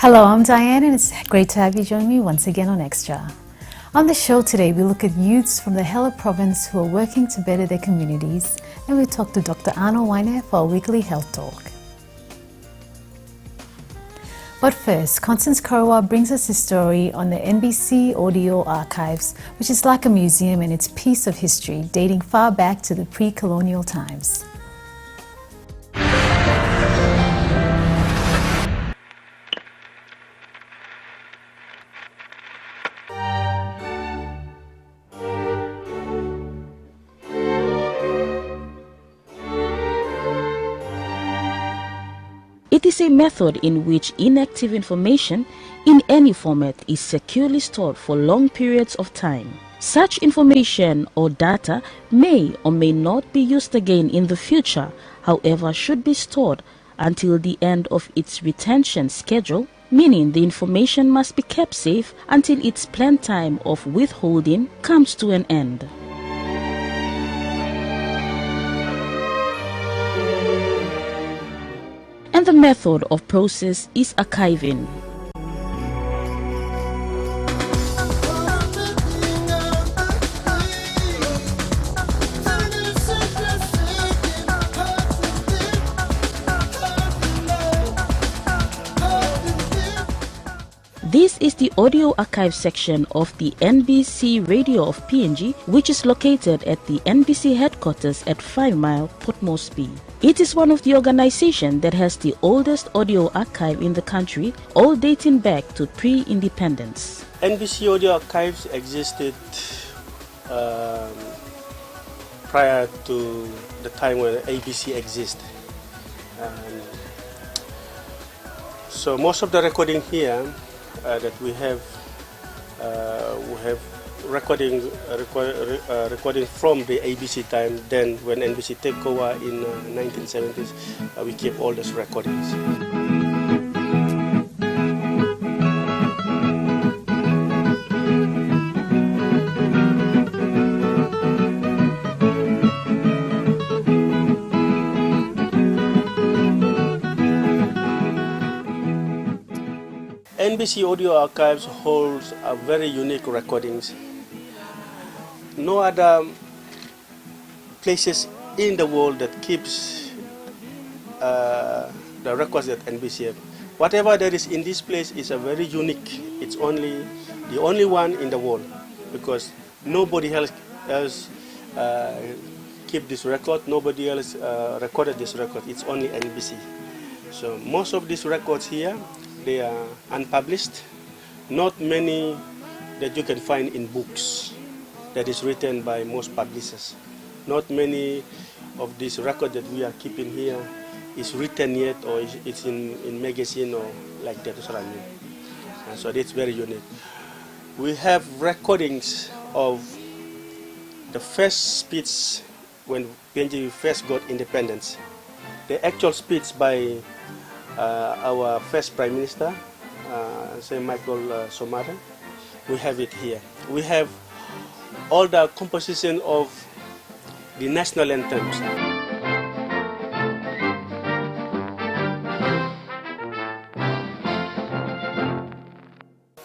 Hello, I'm Diane, and it's great to have you join me once again on Extra. On the show today, we look at youths from the Hela province who are working to better their communities, and we talk to Dr. Arno Weiner for our weekly health talk. But first, Constance Karawa brings us a story on the NBC Audio Archives, which is like a museum and its piece of history dating far back to the pre-colonial times. It is a method in which inactive information in any format is securely stored for long periods of time. Such information or data may or may not be used again in the future, however, should be stored until the end of its retention schedule, meaning the information must be kept safe until its planned time of withholding comes to an end. And the method of process is archiving. This is the audio archive section of the NBC Radio of PNG, which is located at the NBC headquarters at 5 Mile, Port Moresby. It is one of the organizations that has the oldest audio archive in the country, all dating back to pre-independence. NBC Audio Archives existed prior to the time when ABC existed. So most of the recording here that we have recording from the ABC time. Then when NBC took over in 1970s, we keep all those recordings. NBC Audio Archives holds a very unique recordings. No other places in the world that keeps the records that NBC have. Whatever there is in this place is a very unique. It's only the only one in the world, because nobody else keep this record. Nobody else recorded this record. It's only NBC. So most of these records here, they are unpublished. Not many that you can find in books that is written by most publishers. Not many of these records that we are keeping here is written yet, or it's in magazine or like that. So it's very unique. We have recordings of the first speech when PNG first got independence. The actual speech by our first Prime Minister, Sir Michael Somare. We have it here. We have all the composition of the national anthems.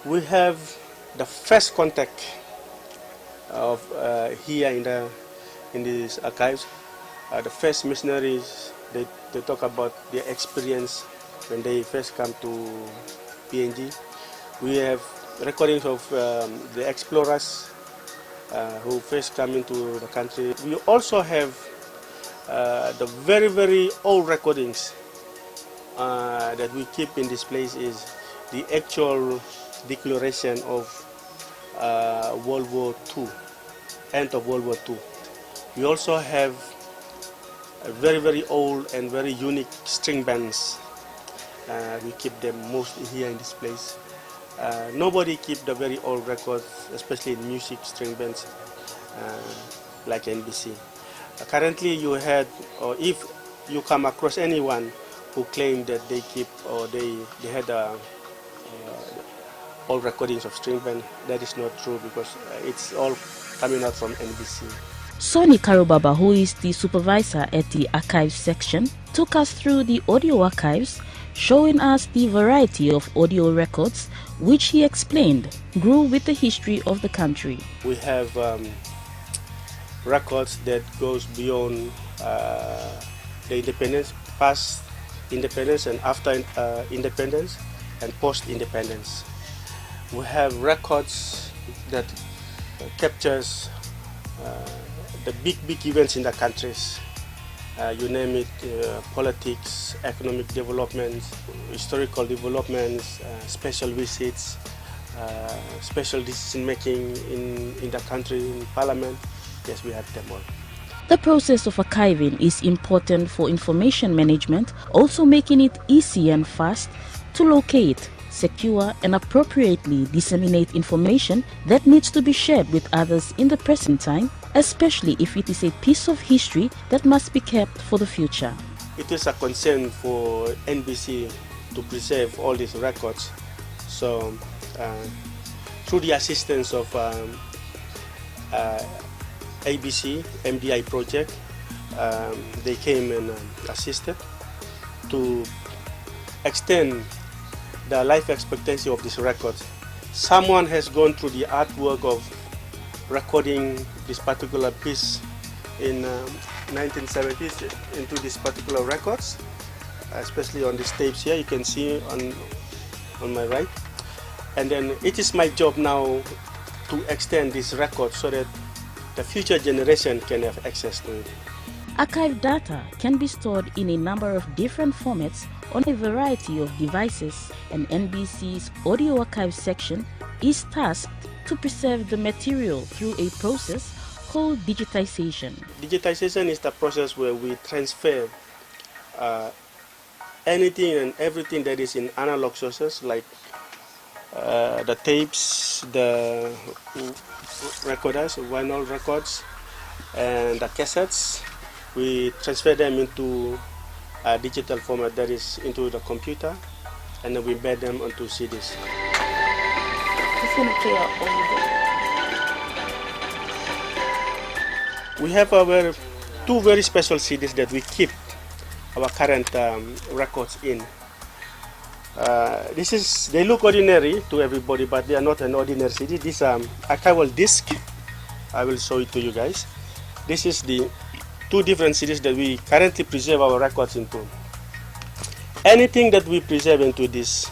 We have the first contact of here in these archives. The first missionaries, they talk about their experience when they first come to PNG. We have recordings of the explorers who first come into the country. We also have the very, very old recordings that we keep in this place is the actual declaration of World War II, end of World War II. We also have very, very old and very unique string bands. We keep them mostly here in this place. Nobody keep the very old records, especially in music string bands like NBC. Currently, you had, or if you come across anyone who claimed that they keep or they had old recordings of string band, that is not true, because it's all coming out from NBC. Sonny Karubaba, who is the supervisor at the archives section, took us through the audio archives showing us the variety of audio records which he explained grew with the history of the country. We have records that goes beyond the independence, past independence and after independence and post-independence. We have records that captures the big events in the countries. You name it, politics, economic developments, historical developments, special visits, special decision making in the country, in parliament. Yes, we have them all. The process of archiving is important for information management, also making it easy and fast to locate, secure and appropriately disseminate information that needs to be shared with others in the present time, especially if it is a piece of history that must be kept for the future. It is a concern for NBC to preserve all these records. So through the assistance of ABC MDI project, they came and assisted to extend the life expectancy of these records. Someone has gone through the artwork of recording this particular piece in 1970s into these particular records, especially on these tapes here. You can see on my right. And then it is my job now to extend this record so that the future generation can have access to it. Archive data can be stored in a number of different formats on a variety of devices, and NBC's audio archive section is tasked to preserve the material through a process called digitization. Digitization is the process where we transfer anything and everything that is in analog sources, like the tapes, the recorders, vinyl records, and the cassettes. We transfer them into a digital format, that is into the computer, and then we embed them onto CDs. We have our two very special CDs that we keep our current records in. They look ordinary to everybody, but they are not an ordinary CD. This archival disc. I will show it to you guys. This is the two different CDs that we currently preserve our records into. Anything that we preserve into this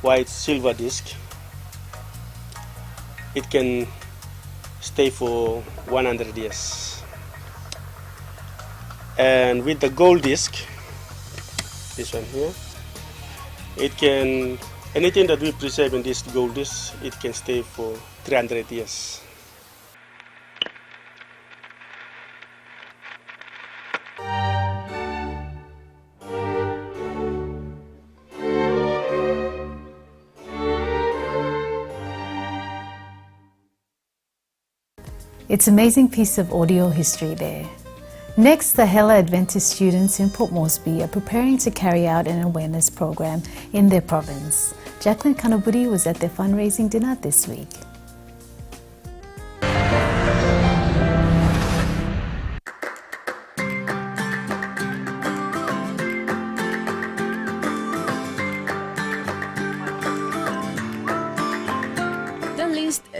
white silver disc, it can stay for 100 years. And with the gold disc, this one here, anything that we preserve in this gold disc, it can stay for 300 years. It's an amazing piece of audio history there. Next, the Hela Adventist students in Port Moresby are preparing to carry out an awareness program in their province. Jacqueline Kanabudi was at their fundraising dinner this week.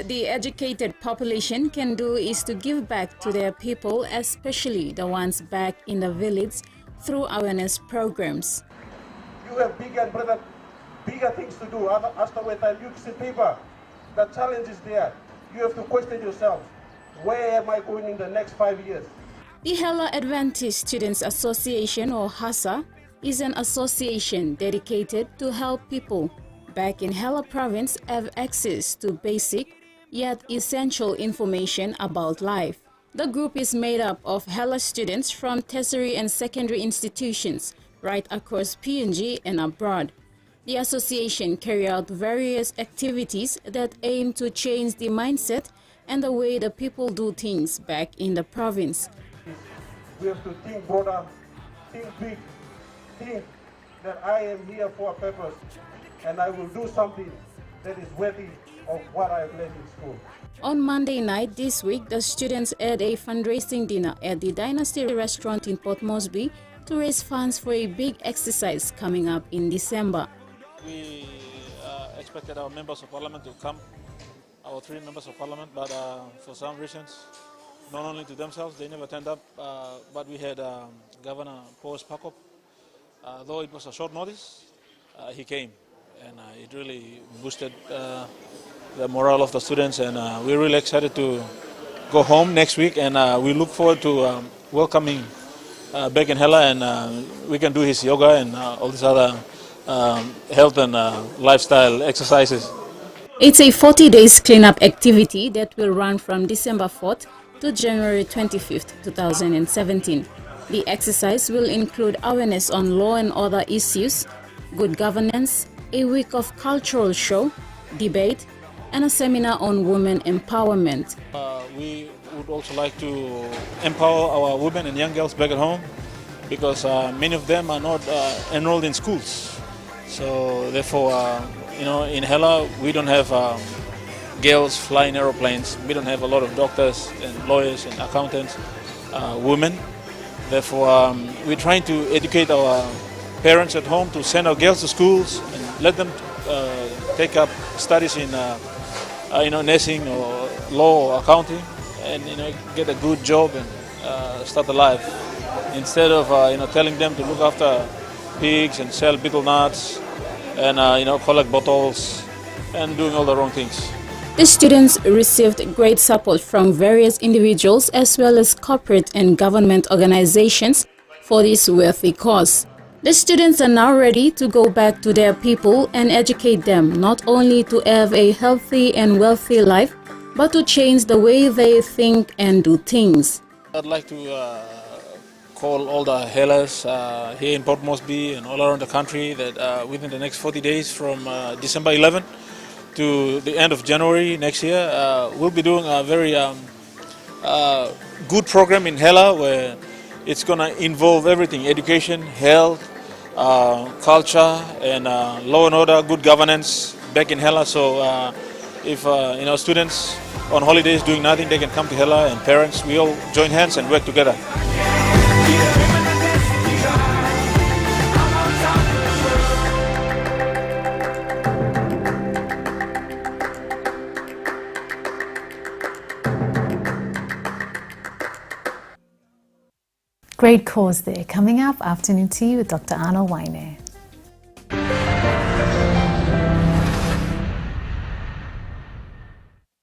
The educated population can do is to give back to their people, especially the ones back in the village, through awareness programs. You have bigger things to do. After you see paper, the challenge is there. You have to question yourself, where am I going in the next 5 years? The Hela Adventist Students Association, or HASA, is an association dedicated to help people back in Hela province have access to basic yet essential information about life. The group is made up of Hela students from tertiary and secondary institutions right across PNG and abroad. The association carry out various activities that aim to change the mindset and the way the people do things back in the province. We have to think broader, think big, think that I am here for a purpose and I will do something that is worthy of what I've learned in school. On Monday night this week, the students had a fundraising dinner at the Dynasty restaurant in Port Moresby to raise funds for a big exercise coming up in December. We expected our members of parliament to come, our 3 members of parliament, but for some reasons, not only to themselves, they never turned up, but we had Governor Paul Pakop. Though it was a short notice, he came, and it really boosted the morale of the students, and we're really excited to go home next week, and we look forward to welcoming back in Hela, and we can do his yoga and all these other health and lifestyle exercises. It's a 40 days cleanup activity that will run from December 4th to January 25th, 2017. The exercise will include awareness on law and order issues, good governance, a week of cultural show, debate, and a seminar on women empowerment. We would also like to empower our women and young girls back at home, because many of them are not enrolled in schools. So therefore, in Hela, we don't have girls flying aeroplanes. We don't have a lot of doctors and lawyers and accountants, women. Therefore, we're trying to educate our parents at home to send our girls to schools and let them take up studies in nursing or law or accounting, and get a good job and start a life, instead of telling them to look after pigs and sell betel nuts and collect bottles and doing all the wrong things. The students received great support from various individuals as well as corporate and government organizations for this worthy cause. The students are now ready to go back to their people and educate them not only to have a healthy and wealthy life, but to change the way they think and do things. I'd like to call all the Helas here in Port Moresby and all around the country that within the next 40 days from December 11 to the end of January next year, we'll be doing a very good program in Hela, where it's going to involve everything: education, health, culture, and law and order, good governance back in Hela. So if students on holidays doing nothing, they can come to Hela, and parents, we all join hands and work together. Great cause there. Coming up, afternoon tea with Dr. Arnold Waine.